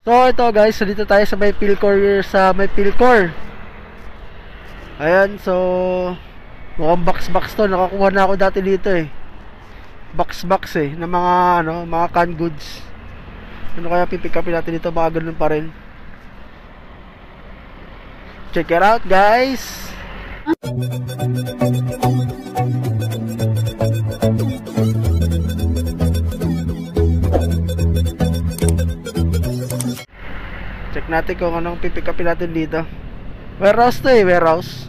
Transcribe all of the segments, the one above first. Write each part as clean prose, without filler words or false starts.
So ito guys, so dito tayo sa may Philcor. Ayan, so mukhang box to. Nakakuha na ako dati dito eh. Box ng mga mga canned goods. Ano kaya pipick upin natin dito? Baka ganun pa rin. Check it out guys. Check natin kung anong pipick upin natin dito. Warehouse to eh, warehouse.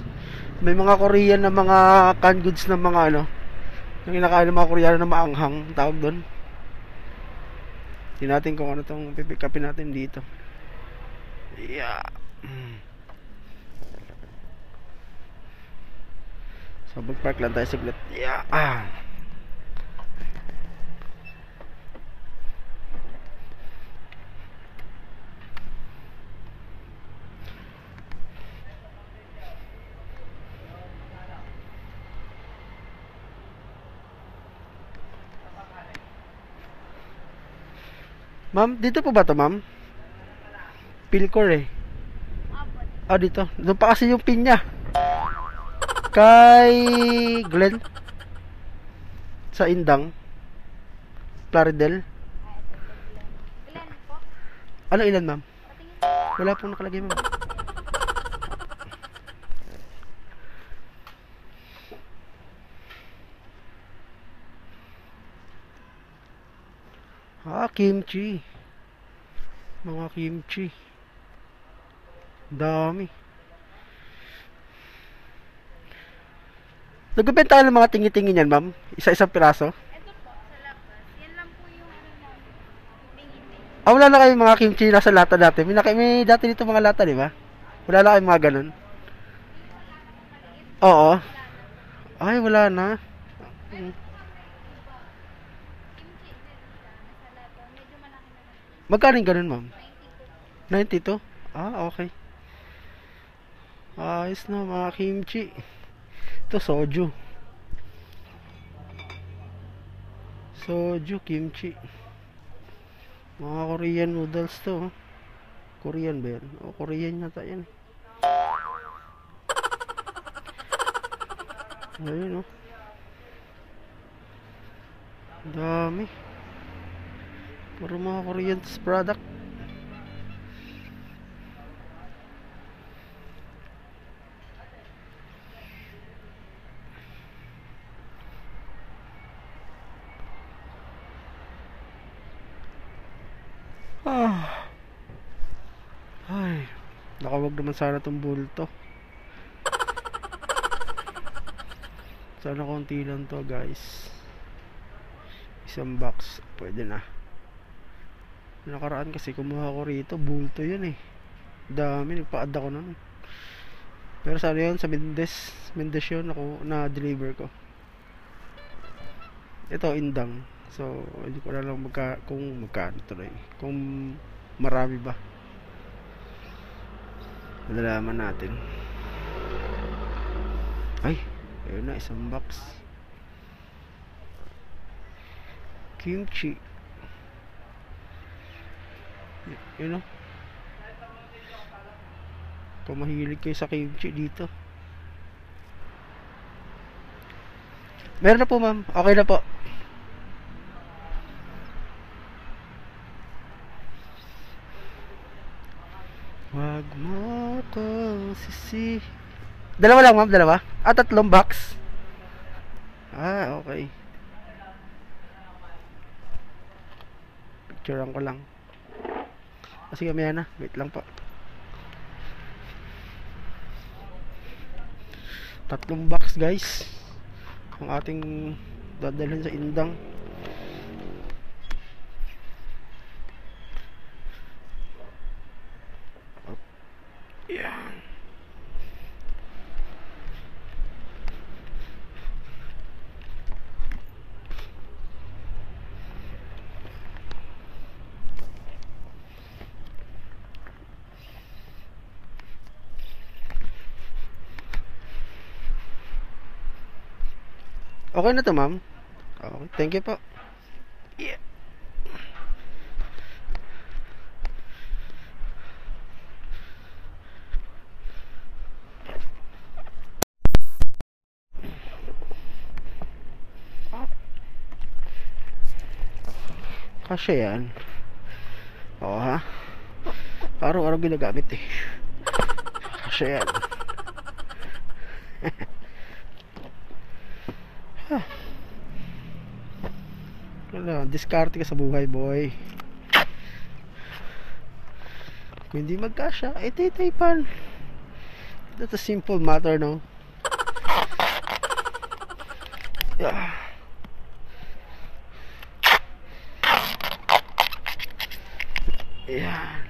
May mga Korean na mga canned goods ng mga yung kinakain ng mga Koreano na maanghang, tawag doon. Tingnan natin kung ano tong pipick upin natin dito. Yeah. So mag-park lang tayo saglit. Yeah. Ma'am, dito po ba to, ma'am? Philcor eh. Ah, dito. Doon pa kasi yung pin niya. Kay Glenn. Sa Indang. Plaridel. Ilan po? Ano ilan, ma'am? Wala pong nakalagay, ma'am. Kimchi. Mga kimchi. Dami. Nagbebenta ka ng mga tingi-tingi niyan, ma'am? Isa-isang piraso? Ito po, sa labas. Yan lang po yung namin. Tingin-tingin. Ah, wala na kayong mga kimchi nasa lata dati. May dati dito mga lata, di ba? Wala na kayong mga ganun. Oo. Ay, wala na. Kimchi din siya. Nasa lata. Medyo malaki na lang. Magkano yung ganun, ma'am? 92. 92? Ah, okay. Ayos na, mga kimchi. Ito, soju. Soju, kimchi. Mga Korean noodles to. Korean ba yan? O, Korean yata yan. Ayun, oh. Dami. Puro mga Korean product. Ay, nakawag naman sana itong bulto. Sana konti lang to guys. Isang box, pwede na. Nakaraan kasi kumuha ko rito, bulto yun eh. Dami, nagpa-add ako nun. Pero sana yun, sa Mendes yun ako na-deliver ko. Ito, Indang. So, hindi ko na lang kung magkano tuloy. Kung marami ba. Malalaman natin. Ay, ayun na, isang box. Kimchi. Yun o. Kung mahilig kayo sa kimchi dito. Meron na po, ma'am. Okay na po. Wag mo ko sisi. Dalawa lang, ma'am, dalawa? Ah, tatlong box. Ah, okay. Picturean ko lang. Sige, may na. Wait lang po. Tatlong box, guys. Ang ating dadalhin sa Indang. Yan. Okay na to, ma'am. Okay, thank you po. Yeah. Kasya yan. Oo ha. Araw-araw ginagamit eh. Kasya yan. Wala, diskarte ka sa buhay, boy. Kung hindi magkasya, taypan. That's a simple matter, no? Yeah. Ayan.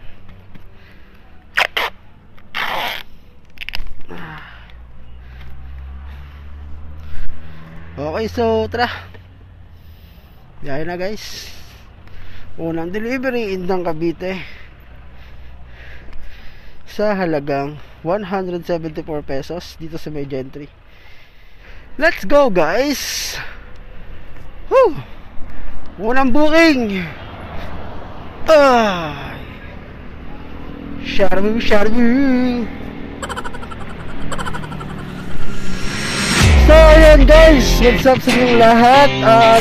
Okay, so tara. Yahin na guys. Unang delivery, Indang Cavite, sa halagang 174 pesos dito sa may Gentry. Let's go guys. Woo! Unang booking. Sharbu. So ayan guys, what's up sa inyong lahat.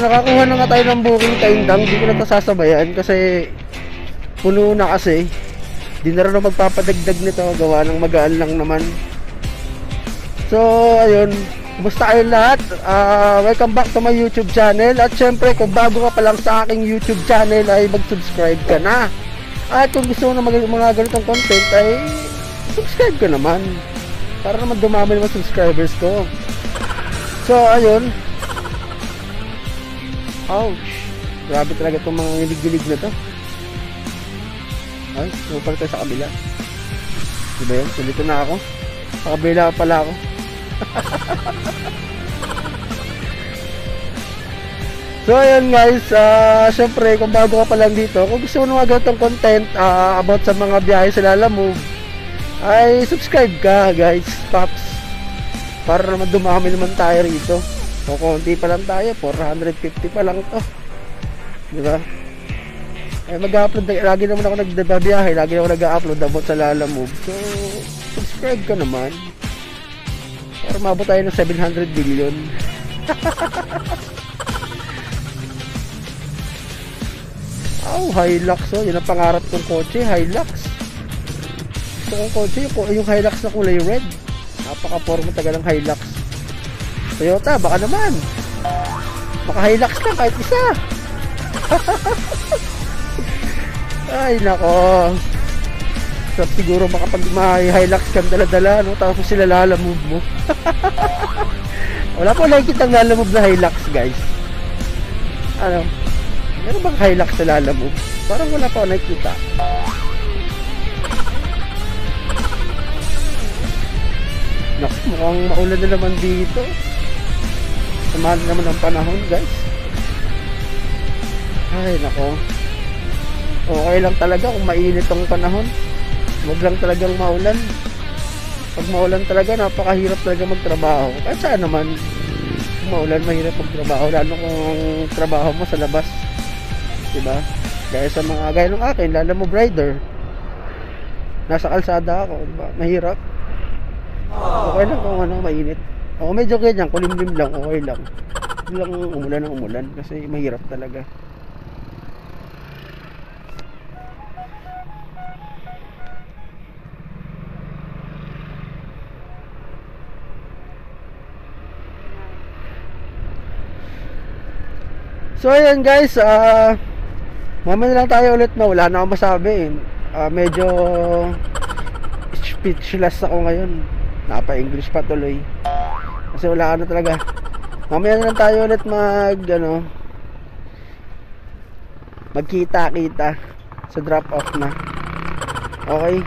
Nakakuha na nga tayo ng booking kay Indang. Hindi ko na ito sasabayan kasi puno na kasi. Di na rin magpapadagdag nito, gawa ng magaan lang naman. So ayun, kumusta kayong lahat? Welcome back to my YouTube channel. At syempre kung bago ka pa lang sa aking YouTube channel ay mag-subscribe ka na. At kung gusto mo na mga ganitong content ay subscribe ka naman, para naman dumami naman subscribers ko. So ayun. Ouch. Grabe talaga itong mga gilig-gilig na to. Ay, pupal tayo sa kabila. Diba yun? Dito na ako. Sa kabila pala ako. So ayun guys, syempre kung bago ka pa lang dito, kung gusto mo na mga ganitong content about sa mga biyahe sa Lalamove, ay subscribe ka guys, paps, para naman dumami naman tayo rito. O konti pa lang tayo, 450 pa lang to, diba? Eh mag-upload, lagi naman ako nagbabiyahe, lagi naman nag-upload about sa Lalamove. So subscribe ka naman para mabot tayo ng 700 billion. Hilux, yun ang pangarap kong kotse, Hilux. Gusto kong kotse, yung Hilux na kulay red. Napaka-forma taga ng Hilux. Toyota, baka naman. Baka Hilux lang, kahit isa. Ay, nako. So, siguro makapag may Hilux kang dala-dala, no? Tapos sila Lalamove mo. Wala po nakikita ang Lalamove na Hilux, guys. Ano? Meron bang Hilux sa Lalamove? Parang wala pa ako nakikita. Naku, mukhang maulan na naman dito. Samahan naman ang panahon guys. Ay nako. Okay lang talaga kung mainit ang panahon. Huwag lang talagang maulan. Pag maulan talaga, napakahirap talaga magtrabaho. Kahit saan naman, kung maulan, mahirap magtrabaho. Lalo kung trabaho mo sa labas, diba? Gaya sa mga gaya ng akin, Lalamove rider, nasa kalsada ako, diba? Mahirap. Okay lang kung ano, mainit. O medyo ganyan, kulimlim lang, okay lang. Hindi lang umulan ng umulan kasi mahirap talaga. So ayan guys, mamaya na lang tayo ulit na, wala na akong masabi. Medyo speechless ako ngayon. Napa-English pa tuloy. Kasi wala na talaga. Mamaya na lang tayo ulit magkita-kita sa drop-off na. Okay?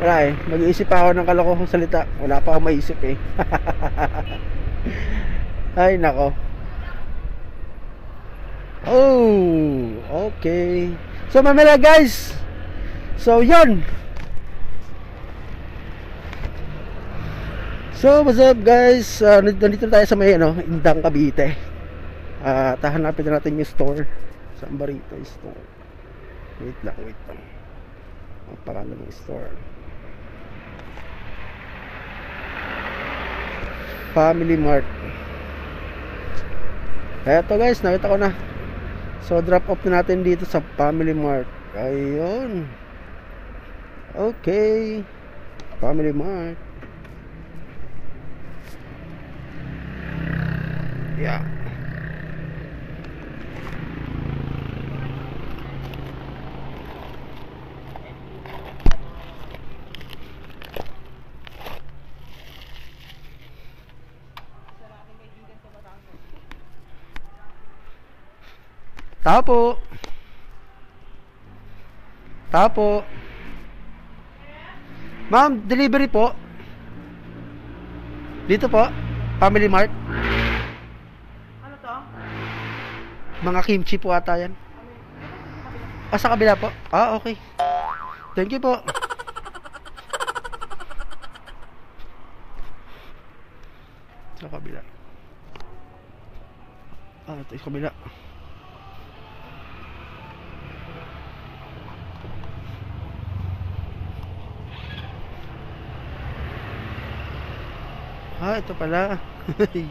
Wala eh. Mag-iisip pa ako ng kalokohang salita. Wala pa akong maisip eh. Ay nako. Oh, okay. So mamaya guys. So yun. So what's up guys? Nandito tayo sa may Indang Cavite. Hanapin na natin yung store. Saan ba rito yung store? Wait lang. Ang pangalan ng store, Family Mart. Eto guys, nakita ko na. So drop off na natin dito sa Family Mart. Ayun. Okay. Family Mart. Yeah. Tapo. Tapo. Ma'am, delivery po. Dito po. Family Mart. Ano to? Mga kimchi po ata yan. Ah, sa kabila po. Ah, okay. Thank you po. Sa kabila. Ah, ito yung kabila. Ah, ito pala. Okay,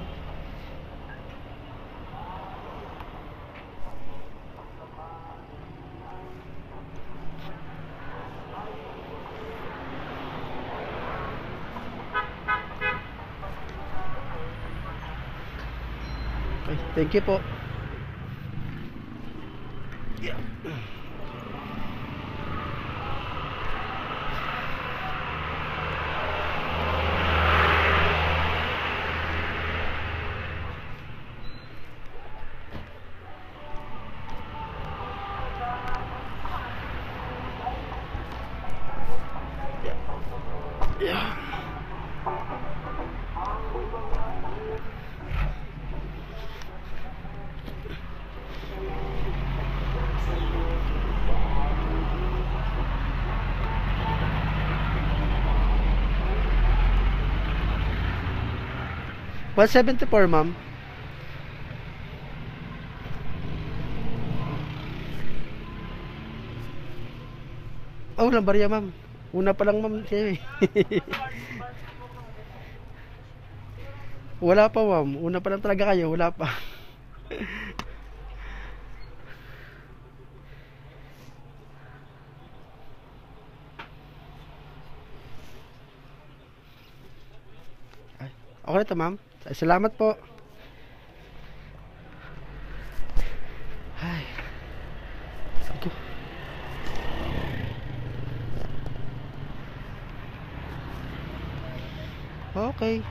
thank you po. Yeah. Yeah. $174, ma'am. Oh, lambarya, ma'am. Una pa lang, ma'am. Kayo eh. Wala pa, ma'am. Una pa lang talaga kayo. Wala pa. Ay, okay na to, ma'am. Ay, salamat po. Ay. Ako. Okay.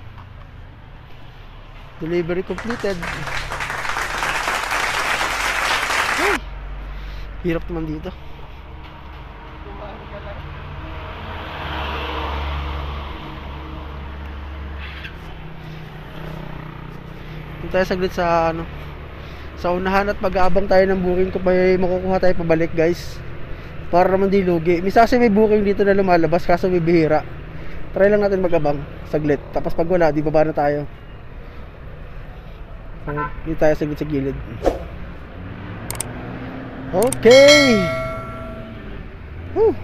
Delivery completed. Ay. Hirap naman dito. Punta tayo saglit sa ano, sa unahan at mag-aabang tayo ng booking kung may makukuha tayo pabalik, guys. Para naman di lugi. Misa kasi may booking dito na lumalabas kaso may bihira. Try lang natin mag-abang saglit. Tapos pag wala, di baba na tayo. So, dito tayo saglit sa gilid. Okay. Whew.